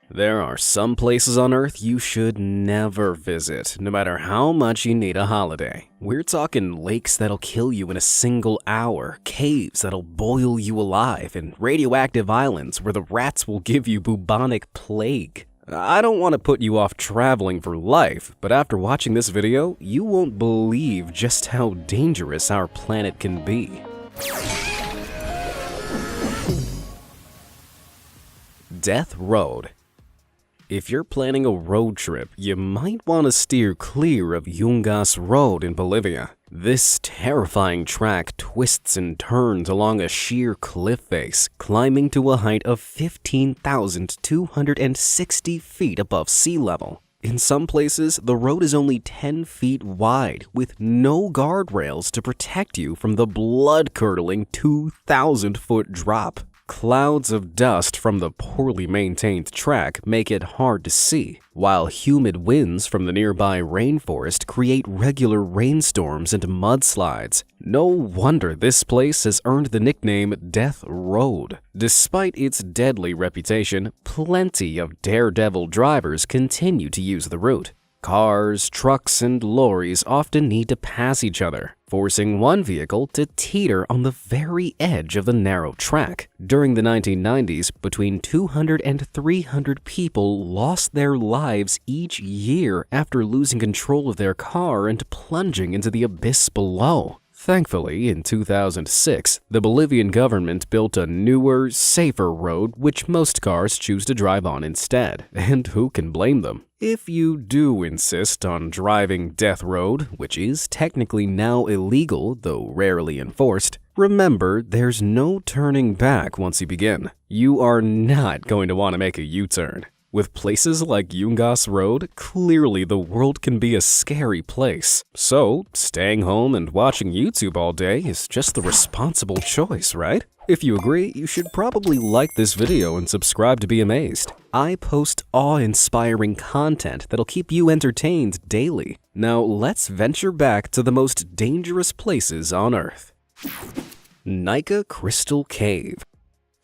There are some places on Earth you should never visit, no matter how much you need a holiday. We're talking lakes that'll kill you in a single hour, caves that'll boil you alive, and radioactive islands where the rats will give you bubonic plague. I don't want to put you off traveling for life, but after watching this video, you won't believe just how dangerous our planet can be. Death Road. If you're planning a road trip, you might want to steer clear of Yungas Road in Bolivia. This terrifying track twists and turns along a sheer cliff face, climbing to a height of 15,260 feet above sea level. In some places, the road is only 10 feet wide, with no guardrails to protect you from the blood-curdling 2,000-foot drop. Clouds of dust from the poorly maintained track make it hard to see, while humid winds from the nearby rainforest create regular rainstorms and mudslides. No wonder this place has earned the nickname Death Road. Despite its deadly reputation, plenty of daredevil drivers continue to use the route. Cars, trucks, and lorries often need to pass each other, forcing one vehicle to teeter on the very edge of the narrow track. During the 1990s, between 200 and 300 people lost their lives each year after losing control of their car and plunging into the abyss below. Thankfully, in 2006, the Bolivian government built a newer, safer road which most cars choose to drive on instead, and who can blame them? If you do insist on driving Death Road, which is technically now illegal, though rarely enforced, remember there's no turning back once you begin. You are not going to want to make a U-turn. With places like Yungas Road, clearly the world can be a scary place. So, staying home and watching YouTube all day is just the responsible choice, right? If you agree, you should probably like this video and subscribe to be amazed. I post awe-inspiring content that'll keep you entertained daily. Now, let's venture back to the most dangerous places on Earth. Nika Crystal Cave.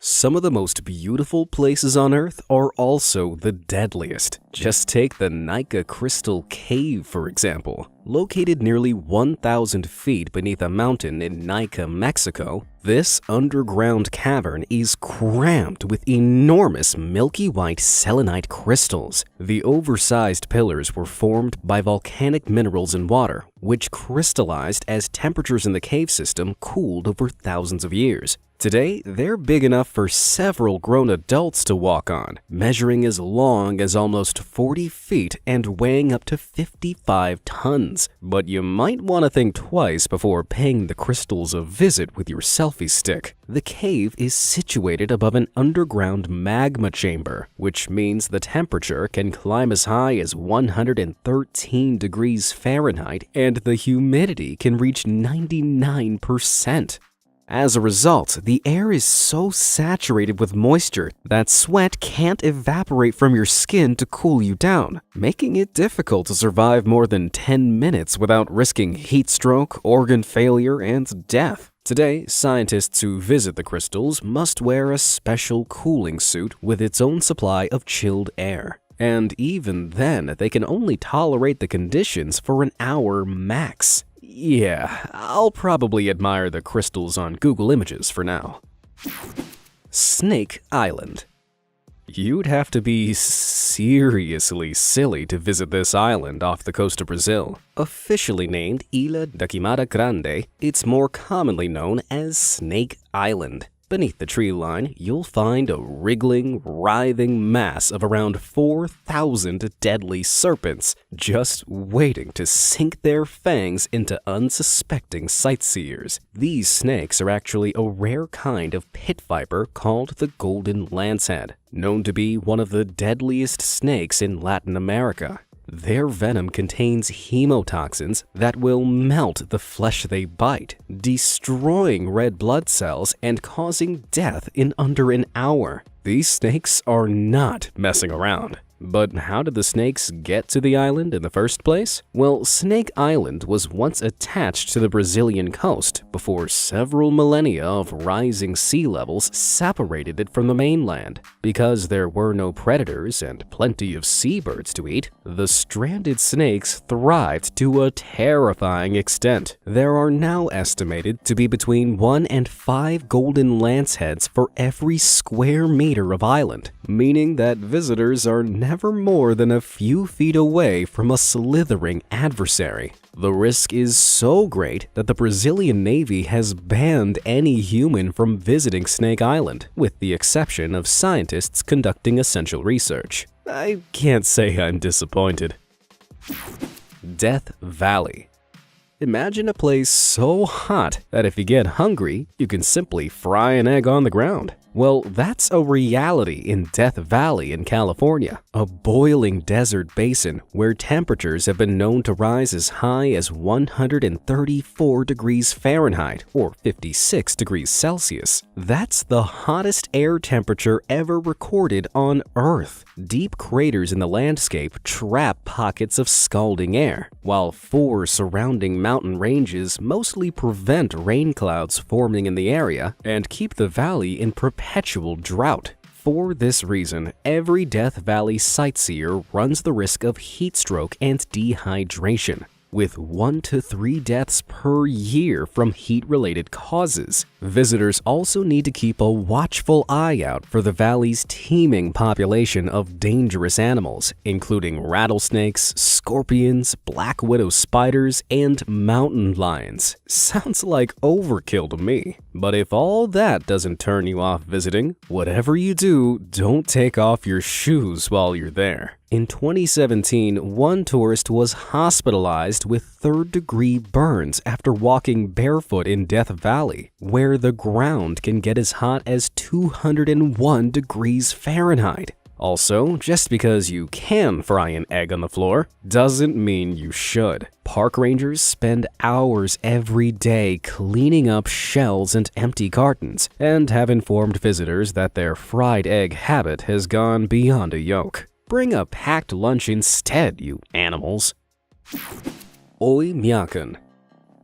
Some of the most beautiful places on Earth are also the deadliest. Just take the Nika Crystal Cave, for example. Located nearly 1,000 feet beneath a mountain in Nika, Mexico, this underground cavern is crammed with enormous milky white selenite crystals. The oversized pillars were formed by volcanic minerals in water, which crystallized as temperatures in the cave system cooled over thousands of years. Today, they're big enough for several grown adults to walk on, measuring as long as almost 40 feet and weighing up to 55 tons. But you might want to think twice before paying the crystals a visit with your selfie stick. The cave is situated above an underground magma chamber, which means the temperature can climb as high as 113 degrees Fahrenheit and the humidity can reach 99%. As a result, the air is so saturated with moisture that sweat can't evaporate from your skin to cool you down, making it difficult to survive more than 10 minutes without risking heat stroke, organ failure, and death. Today, scientists who visit the crystals must wear a special cooling suit with its own supply of chilled air. And even then, they can only tolerate the conditions for an hour max. Yeah, I'll probably admire the crystals on Google Images for now. Snake Island. You'd have to be seriously silly to visit this island off the coast of Brazil. Officially named Ilha da Queimada Grande, it's more commonly known as Snake Island. Beneath the tree line, you'll find a wriggling, writhing mass of around 4,000 deadly serpents, just waiting to sink their fangs into unsuspecting sightseers. These snakes are actually a rare kind of pit viper called the golden lancehead, known to be one of the deadliest snakes in Latin America. Their venom contains hemotoxins that will melt the flesh they bite, destroying red blood cells and causing death in under an hour. These snakes are not messing around. But how did the snakes get to the island in the first place? Well, Snake Island was once attached to the Brazilian coast before several millennia of rising sea levels separated it from the mainland. Because there were no predators and plenty of seabirds to eat, the stranded snakes thrived to a terrifying extent. There are now estimated to be between 1 and 5 golden lanceheads for every square meter of island, meaning that visitors are never more than a few feet away from a slithering adversary. The risk is so great that the Brazilian Navy has banned any human from visiting Snake Island, with the exception of scientists conducting essential research. I can't say I'm disappointed. Death Valley. Imagine a place so hot that if you get hungry, you can simply fry an egg on the ground. Well, that's a reality in Death Valley in California, a boiling desert basin where temperatures have been known to rise as high as 134 degrees Fahrenheit or 56 degrees Celsius. That's the hottest air temperature ever recorded on Earth. Deep craters in the landscape trap pockets of scalding air, while 4 surrounding mountain ranges mostly prevent rain clouds forming in the area and keep the valley in perpetual drought. For this reason, every Death Valley sightseer runs the risk of heat stroke and dehydration, with 1 to 3 deaths per year from heat-related causes. Visitors also need to keep a watchful eye out for the valley's teeming population of dangerous animals, including rattlesnakes, scorpions, black widow spiders, and mountain lions. Sounds like overkill to me. But if all that doesn't turn you off visiting, whatever you do, don't take off your shoes while you're there. In 2017, one tourist was hospitalized with third-degree burns after walking barefoot in Death Valley, where the ground can get as hot as 201 degrees Fahrenheit. Also, just because you can fry an egg on the floor doesn't mean you should. Park rangers spend hours every day cleaning up shells and empty cartons, and have informed visitors that their fried egg habit has gone beyond a joke. Bring a packed lunch instead, you animals. Oymyakon.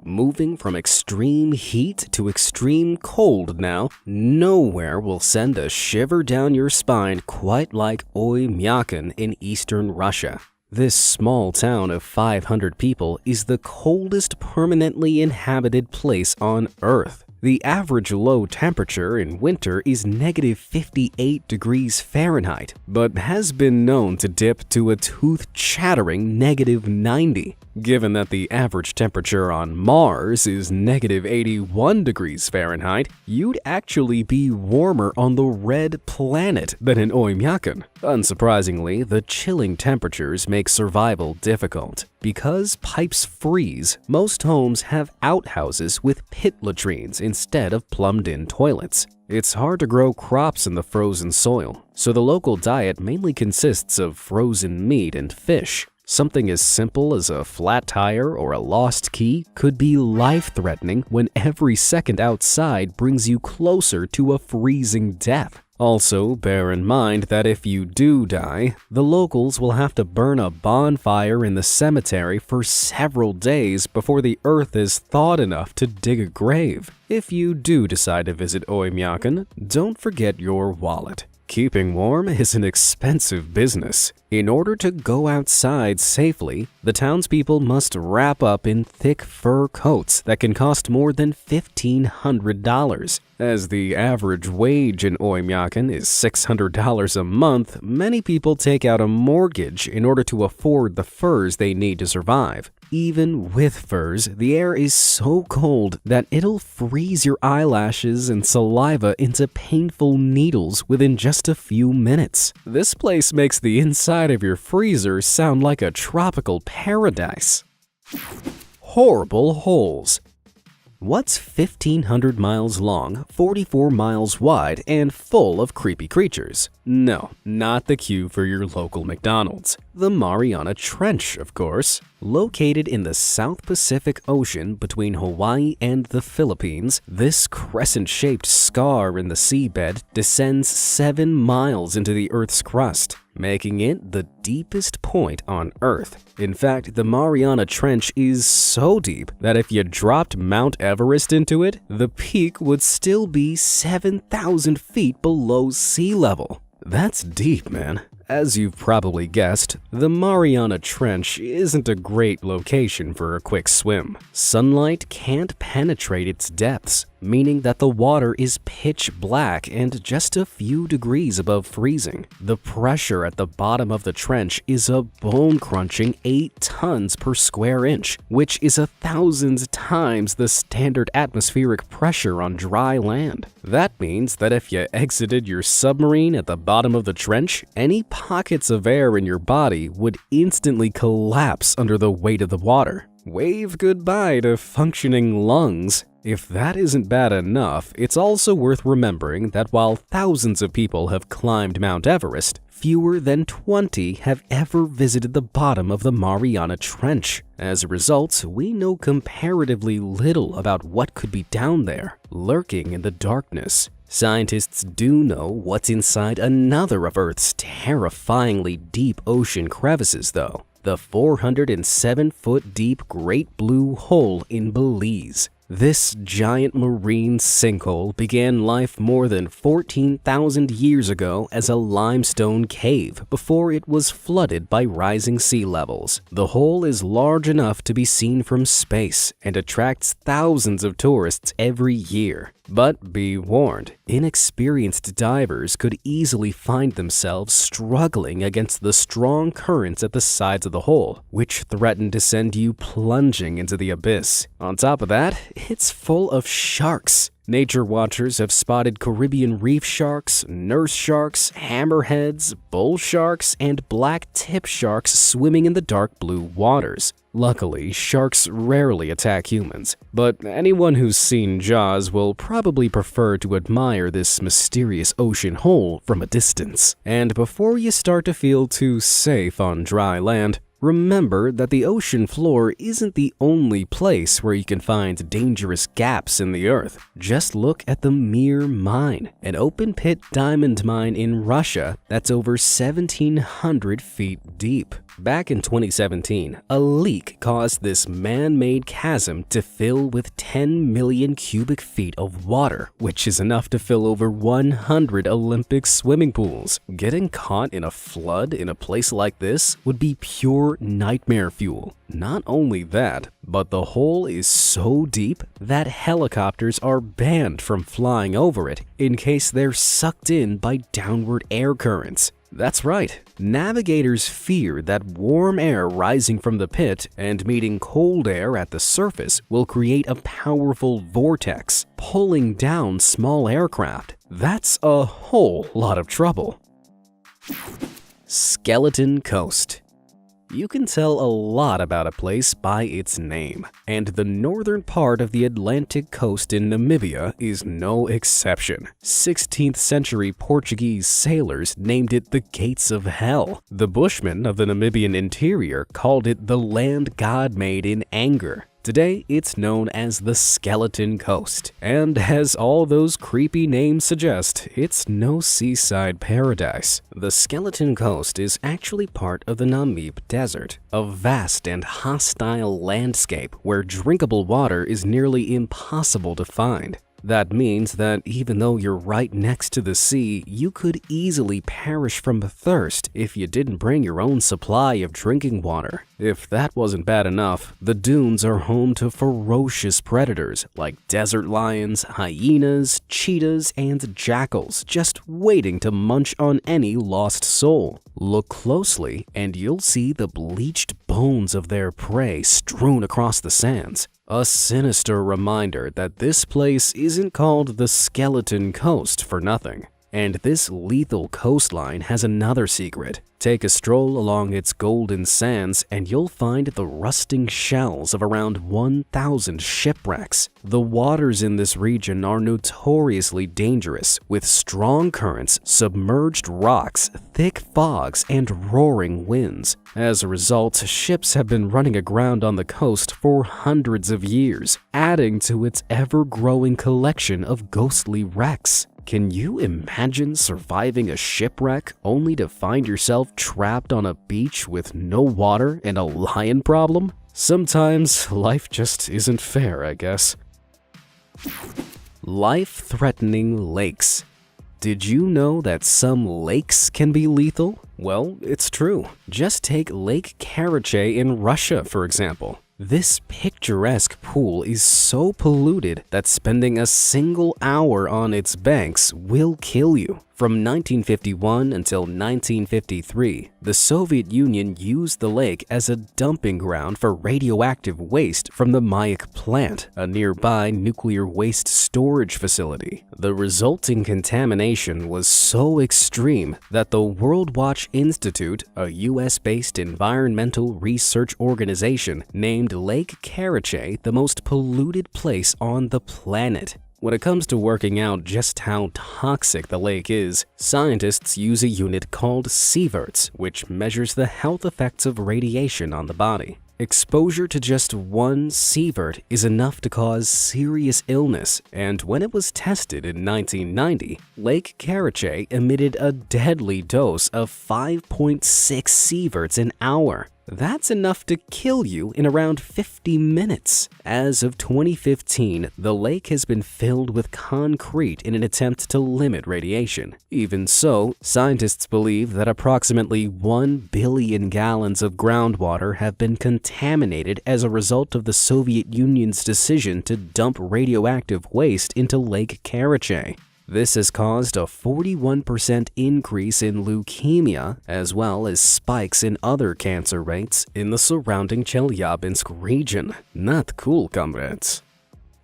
Moving from extreme heat to extreme cold now, nowhere will send a shiver down your spine quite like Oymyakon in eastern Russia. This small town of 500 people is the coldest permanently inhabited place on Earth. The average low temperature in winter is -58 degrees Fahrenheit, but has been known to dip to a tooth-chattering -90. Given that the average temperature on Mars is -81 degrees Fahrenheit, you'd actually be warmer on the red planet than in Oymyakon. Unsurprisingly, the chilling temperatures make survival difficult. Because pipes freeze, most homes have outhouses with pit latrines instead of plumbed-in toilets. It's hard to grow crops in the frozen soil, so the local diet mainly consists of frozen meat and fish. Something as simple as a flat tire or a lost key could be life-threatening when every second outside brings you closer to a freezing death. Also, bear in mind that if you do die, the locals will have to burn a bonfire in the cemetery for several days before the earth is thawed enough to dig a grave. If you do decide to visit Oymyakon, don't forget your wallet. Keeping warm is an expensive business. In order to go outside safely, the townspeople must wrap up in thick fur coats that can cost more than $1,500. As the average wage in Oymyakon is $600 a month, many people take out a mortgage in order to afford the furs they need to survive. Even with furs, the air is so cold that it'll freeze your eyelashes and saliva into painful needles within just a few minutes. This place makes the inside of your freezer sound like a tropical paradise. Horrible holes. What's 1,500 miles long, 44 miles wide, and full of creepy creatures? No, not the queue for your local McDonald's. The Mariana Trench, of course. Located in the South Pacific Ocean between Hawaii and the Philippines, this crescent-shaped scar in the seabed descends 7 miles into the Earth's crust, making it the deepest point on Earth. In fact, the Mariana Trench is so deep that if you dropped Mount Everest into it, the peak would still be 7,000 feet below sea level. That's deep, man. As you've probably guessed, the Mariana Trench isn't a great location for a quick swim. Sunlight can't penetrate its depths, meaning that the water is pitch black and just a few degrees above freezing. The pressure at the bottom of the trench is a bone-crunching 8 tons per square inch, which is 1,000 times the standard atmospheric pressure on dry land. That means that if you exited your submarine at the bottom of the trench, any pockets of air in your body would instantly collapse under the weight of the water. Wave goodbye to functioning lungs. If that isn't bad enough, it's also worth remembering that while thousands of people have climbed Mount Everest, fewer than 20 have ever visited the bottom of the Mariana Trench. As a result, we know comparatively little about what could be down there, lurking in the darkness. Scientists do know what's inside another of Earth's terrifyingly deep ocean crevices, though. The 407-foot deep Great Blue Hole in Belize. This giant marine sinkhole began life more than 14,000 years ago as a limestone cave before it was flooded by rising sea levels. The hole is large enough to be seen from space and attracts thousands of tourists every year. But be warned, inexperienced divers could easily find themselves struggling against the strong currents at the sides of the hole, which threaten to send you plunging into the abyss. On top of that, it's full of sharks. Nature watchers have spotted Caribbean reef sharks, nurse sharks, hammerheads, bull sharks, and black tip sharks swimming in the dark blue waters. Luckily, sharks rarely attack humans, but anyone who's seen Jaws will probably prefer to admire this mysterious ocean hole from a distance. And before you start to feel too safe on dry land, remember that the ocean floor isn't the only place where you can find dangerous gaps in the earth. Just look at the Mir Mine, an open-pit diamond mine in Russia that's over 1,700 feet deep. Back in 2017, a leak caused this man-made chasm to fill with 10 million cubic feet of water, which is enough to fill over 100 Olympic swimming pools. Getting caught in a flood in a place like this would be pure nightmare fuel. Not only that, but the hole is so deep that helicopters are banned from flying over it in case they're sucked in by downward air currents. That's right, navigators fear that warm air rising from the pit and meeting cold air at the surface will create a powerful vortex, pulling down small aircraft. That's a whole lot of trouble. Skeleton Coast. You can tell a lot about a place by its name, and the northern part of the Atlantic coast in Namibia is no exception. 16th century Portuguese sailors named it the Gates of Hell. The Bushmen of the Namibian interior called it the land God made in anger. Today, it's known as the Skeleton Coast, and as all those creepy names suggest, it's no seaside paradise. The Skeleton Coast is actually part of the Namib Desert, a vast and hostile landscape where drinkable water is nearly impossible to find. That means that even though you're right next to the sea, you could easily perish from thirst if you didn't bring your own supply of drinking water. If that wasn't bad enough, the dunes are home to ferocious predators like desert lions, hyenas, cheetahs, and jackals just waiting to munch on any lost soul. Look closely and you'll see the bleached bones of their prey strewn across the sands. A sinister reminder that this place isn't called the Skeleton Coast for nothing. And this lethal coastline has another secret. Take a stroll along its golden sands and you'll find the rusting shells of around 1,000 shipwrecks. The waters in this region are notoriously dangerous, with strong currents, submerged rocks, thick fogs, and roaring winds. As a result, ships have been running aground on the coast for hundreds of years, adding to its ever-growing collection of ghostly wrecks. Can you imagine surviving a shipwreck only to find yourself trapped on a beach with no water and a lion problem? Sometimes life just isn't fair, I guess. Life-threatening lakes. Did you know that some lakes can be lethal? Well, it's true. Just take Lake Karachay in Russia, for example. This picturesque pool is so polluted that spending a single hour on its banks will kill you. From 1951 until 1953, the Soviet Union used the lake as a dumping ground for radioactive waste from the Mayak plant, a nearby nuclear waste storage facility. The resulting contamination was so extreme that the World Watch Institute, a US-based environmental research organization, named Lake Karachay the most polluted place on the planet. When it comes to working out just how toxic the lake is, scientists use a unit called sieverts, which measures the health effects of radiation on the body. Exposure to just one sievert is enough to cause serious illness, and when it was tested in 1990, Lake Karachay emitted a deadly dose of 5.6 sieverts an hour. That's enough to kill you in around 50 minutes. As of 2015, the lake has been filled with concrete in an attempt to limit radiation. Even so, scientists believe that approximately 1 billion gallons of groundwater have been contaminated as a result of the Soviet Union's decision to dump radioactive waste into Lake Karachay. This has caused a 41% increase in leukemia, as well as spikes in other cancer rates in the surrounding Chelyabinsk region. Not cool, comrades.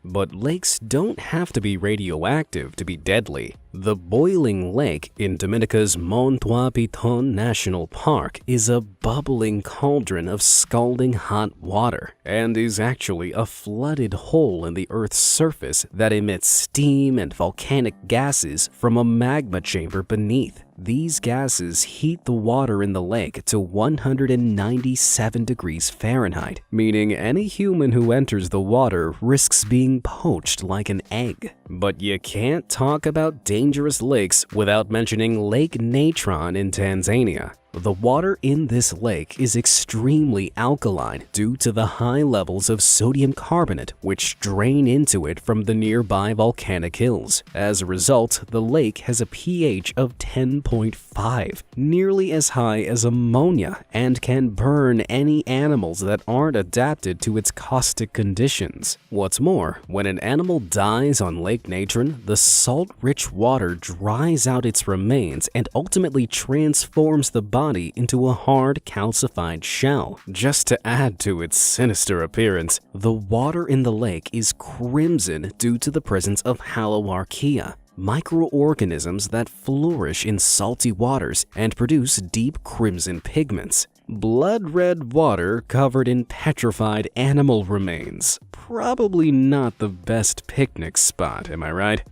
But lakes don't have to be radioactive to be deadly. The boiling lake in Dominica's Montois Piton National Park is a bubbling cauldron of scalding hot water and is actually a flooded hole in the Earth's surface that emits steam and volcanic gases from a magma chamber beneath. These gases heat the water in the lake to 197 degrees Fahrenheit, meaning any human who enters the water risks being poached like an egg. But you can't talk about dangerous lakes without mentioning Lake Natron in Tanzania. The water in this lake is extremely alkaline due to the high levels of sodium carbonate which drain into it from the nearby volcanic hills. As a result, the lake has a pH of 10.5, nearly as high as ammonia, and can burn any animals that aren't adapted to its caustic conditions. What's more, when an animal dies on Lake Natron, the salt-rich water dries out its remains and ultimately transforms the body into a hard, calcified shell. Just to add to its sinister appearance, the water in the lake is crimson due to the presence of haloarchaea, microorganisms that flourish in salty waters and produce deep crimson pigments. Blood-red water covered in petrified animal remains. Probably not the best picnic spot, am I right?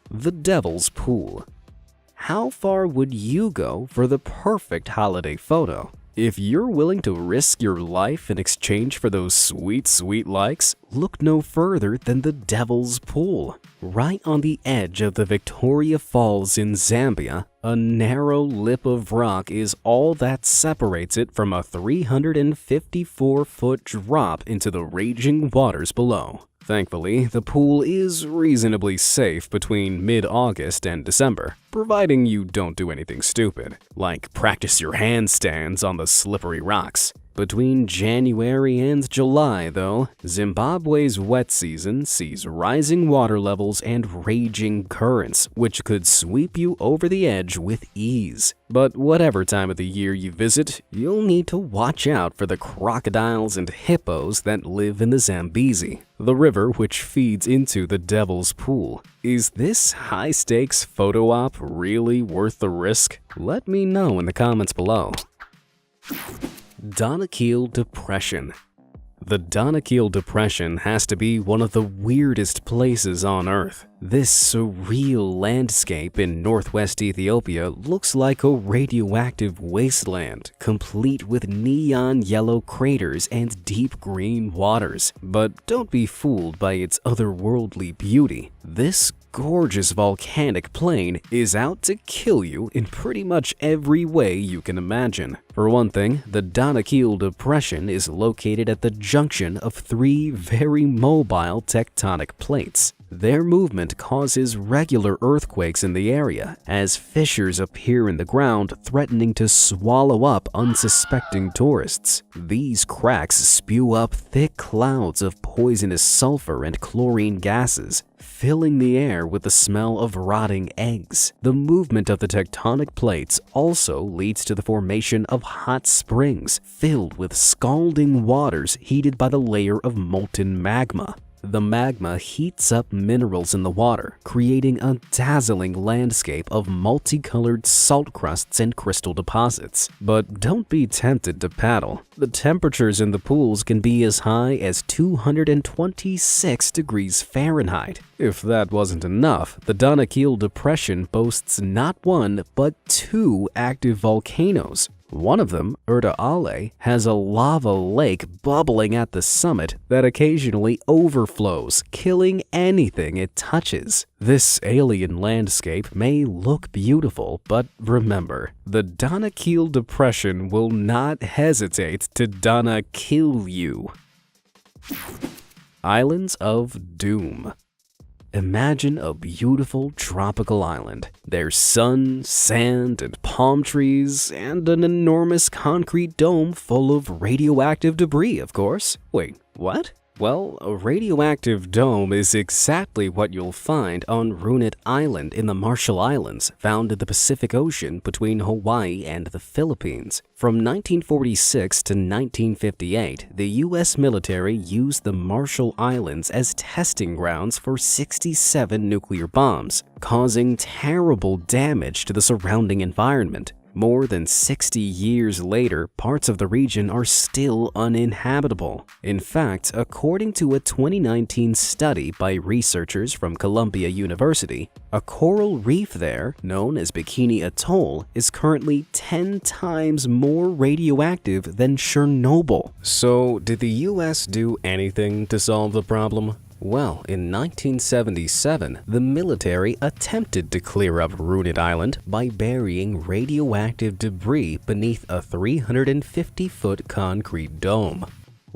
The Devil's Pool. How far would you go for the perfect holiday photo? If you're willing to risk your life in exchange for those sweet, sweet likes, look no further than the Devil's Pool. Right on the edge of the Victoria Falls in Zambia, a narrow lip of rock is all that separates it from a 354-foot drop into the raging waters below. Thankfully, the pool is reasonably safe between mid-August and December, providing you don't do anything stupid, like practice your handstands on the slippery rocks. Between January and July, though, Zimbabwe's wet season sees rising water levels and raging currents, which could sweep you over the edge with ease. But whatever time of the year you visit, you'll need to watch out for the crocodiles and hippos that live in the Zambezi, the river which feeds into the Devil's Pool. Is this high-stakes photo op really worth the risk? Let me know in the comments below. Danakil Depression. The Danakil Depression has to be one of the weirdest places on Earth. This surreal landscape in northwest Ethiopia looks like a radioactive wasteland, complete with neon yellow craters and deep green waters. But don't be fooled by its otherworldly beauty. This gorgeous volcanic plain is out to kill you in pretty much every way you can imagine. For one thing, the Danakil Depression is located at the junction of three very mobile tectonic plates. Their movement causes regular earthquakes in the area, as fissures appear in the ground, threatening to swallow up unsuspecting tourists. These cracks spew up thick clouds of poisonous sulfur and chlorine gases, filling the air with the smell of rotting eggs. The movement of the tectonic plates also leads to the formation of hot springs filled with scalding waters heated by the layer of molten magma. The magma heats up minerals in the water, creating a dazzling landscape of multicolored salt crusts and crystal deposits. But don't be tempted to paddle. The temperatures in the pools can be as high as 226 degrees Fahrenheit. If that wasn't enough, the Danakil Depression boasts not one, but two active volcanoes. One of them, Erta Ale, has a lava lake bubbling at the summit that occasionally overflows, killing anything it touches. This alien landscape may look beautiful, but remember, the Danakil Depression will not hesitate to Dana-kill you. Islands of Doom. Imagine a beautiful tropical island. There's sun, sand, and palm trees, and an enormous concrete dome full of radioactive debris, of course. Wait, what? Well, a radioactive dome is exactly what you'll find on Runit Island in the Marshall Islands, found in the Pacific Ocean between Hawaii and the Philippines. From 1946 to 1958, the U.S. military used the Marshall Islands as testing grounds for 67 nuclear bombs, causing terrible damage to the surrounding environment. More than 60 years later, parts of the region are still uninhabitable. In fact, according to a 2019 study by researchers from Columbia University, a coral reef there, known as Bikini Atoll, is currently 10 times more radioactive than Chernobyl. So, did the US do anything to solve the problem? Well, in 1977, the military attempted to clear up Runit Island by burying radioactive debris beneath a 350-foot concrete dome.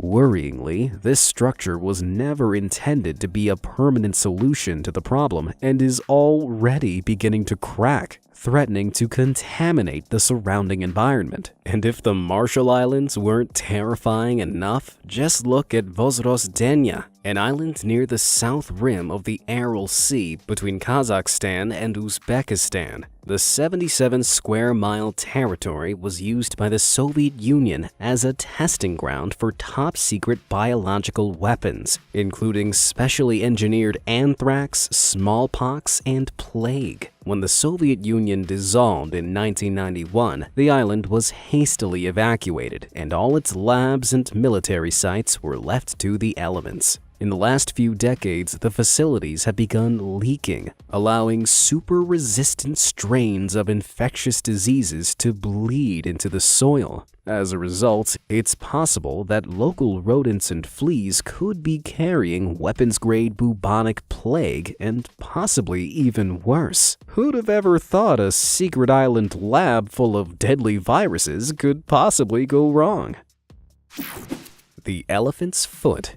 Worryingly, this structure was never intended to be a permanent solution to the problem and is already beginning to crack, threatening to contaminate the surrounding environment. And if the Marshall Islands weren't terrifying enough, just look at Vozrozhdenia, an island near the south rim of the Aral Sea between Kazakhstan and Uzbekistan. The 77-square-mile territory was used by the Soviet Union as a testing ground for top-secret biological weapons, including specially engineered anthrax, smallpox, and plague. When the Soviet Union dissolved in 1991, the island was hastily evacuated, and all its labs and military sites were left to the elements. In the last few decades, the facilities have begun leaking, allowing super-resistant strains of infectious diseases to bleed into the soil. As a result, it's possible that local rodents and fleas could be carrying weapons-grade bubonic plague and possibly even worse. Who'd have ever thought a secret island lab full of deadly viruses could possibly go wrong? The Elephant's Foot.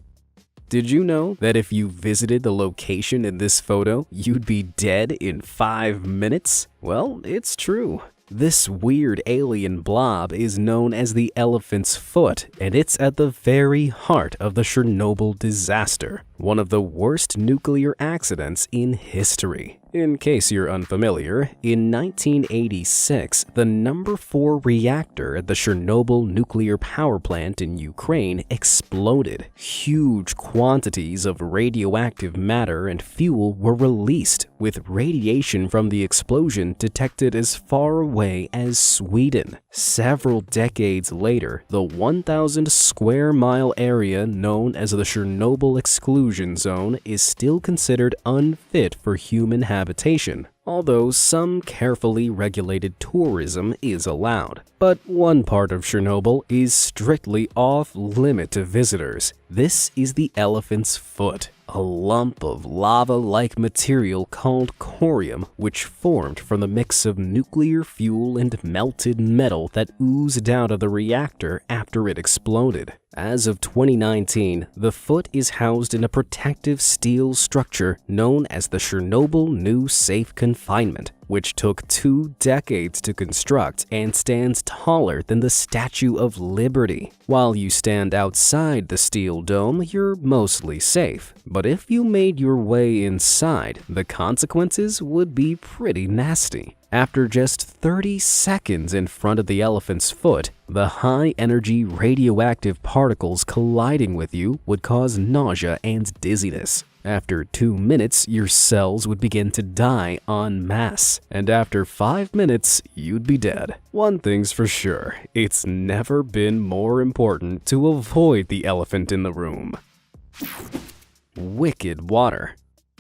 Did you know that if you visited the location in this photo, you'd be dead in 5 minutes? Well, it's true. This weird alien blob is known as the elephant's foot, and it's at the very heart of the Chernobyl disaster, one of the worst nuclear accidents in history. In case you're unfamiliar, in 1986, the number 4 reactor at the Chernobyl nuclear power plant in Ukraine exploded. Huge quantities of radioactive matter and fuel were released, with radiation from the explosion detected as far away as Sweden. Several decades later, the 1,000 square mile area known as the Chernobyl exclusion zone is still considered unfit for human habitation, although some carefully regulated tourism is allowed. But one part of Chernobyl is strictly off-limit to visitors. This is the elephant's foot, a lump of lava-like material called corium, which formed from the mix of nuclear fuel and melted metal that oozed out of the reactor after it exploded. As of 2019, the foot is housed in a protective steel structure known as the Chernobyl New Safe Confinement, which took 2 decades to construct and stands taller than the Statue of Liberty. While you stand outside the steel dome, you're mostly safe. But if you made your way inside, the consequences would be pretty nasty. After just 30 seconds in front of the elephant's foot, the high-energy radioactive particles colliding with you would cause nausea and dizziness. After 2 minutes, your cells would begin to die en masse, and after 5 minutes, you'd be dead. One thing's for sure, it's never been more important to avoid the elephant in the room. Wicked water.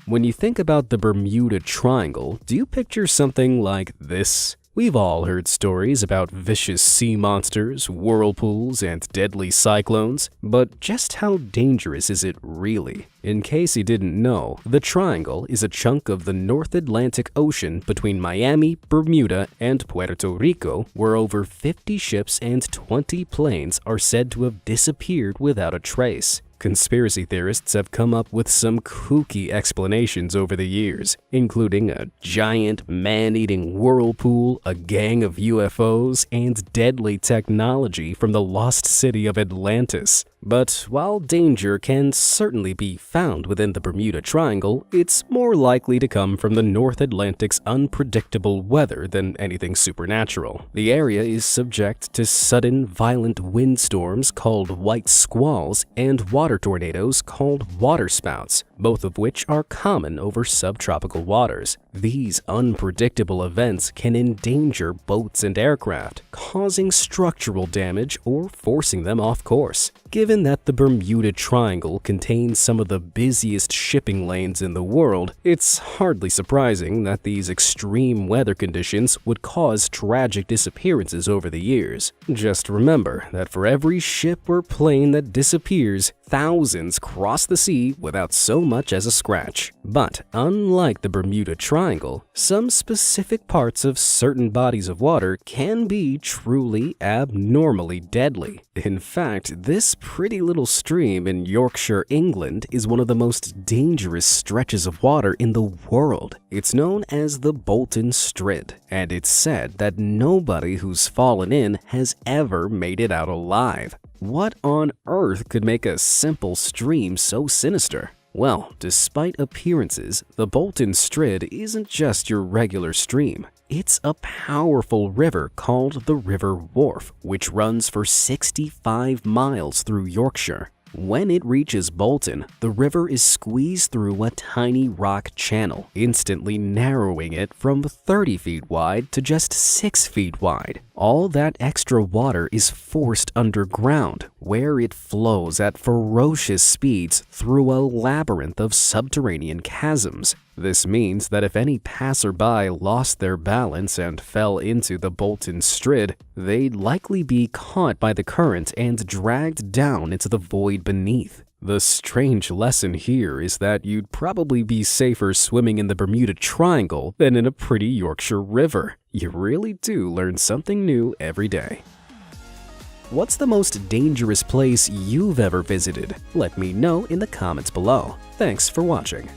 When you think about the Bermuda Triangle, do you picture something like this? We've all heard stories about vicious sea monsters, whirlpools, and deadly cyclones, but just how dangerous is it really? In case you didn't know, the Triangle is a chunk of the North Atlantic Ocean between Miami, Bermuda, and Puerto Rico, where over 50 ships and 20 planes are said to have disappeared without a trace. Conspiracy theorists have come up with some kooky explanations over the years, including a giant man-eating whirlpool, a gang of UFOs, and deadly technology from the lost city of Atlantis. But while danger can certainly be found within the Bermuda Triangle, it's more likely to come from the North Atlantic's unpredictable weather than anything supernatural. The area is subject to sudden, violent windstorms called white squalls and water tornadoes called waterspouts, both of which are common over subtropical waters. These unpredictable events can endanger boats and aircraft, causing structural damage or forcing them off course. Given that the Bermuda Triangle contains some of the busiest shipping lanes in the world, it's hardly surprising that these extreme weather conditions would cause tragic disappearances over the years. Just remember that for every ship or plane that disappears, thousands cross the sea without so much as a scratch. But unlike the Bermuda Triangle, some specific parts of certain bodies of water can be truly abnormally deadly. In fact, this pretty little stream in Yorkshire, England, is one of the most dangerous stretches of water in the world. It's known as the Bolton Strid, and it's said that nobody who's fallen in has ever made it out alive. What on earth could make a simple stream so sinister? Well, despite appearances, the Bolton Strid isn't just your regular stream. It's a powerful river called the River Wharfe, which runs for 65 miles through Yorkshire. When it reaches Bolton, the river is squeezed through a tiny rock channel, instantly narrowing it from 30 feet wide to just 6 feet wide. All that extra water is forced underground, where it flows at ferocious speeds through a labyrinth of subterranean chasms. This means that if any passerby lost their balance and fell into the Bolton Strid, they'd likely be caught by the current and dragged down into the void beneath. The strange lesson here is that you'd probably be safer swimming in the Bermuda Triangle than in a pretty Yorkshire river. You really do learn something new every day. What's the most dangerous place you've ever visited? Let me know in the comments below. Thanks for watching.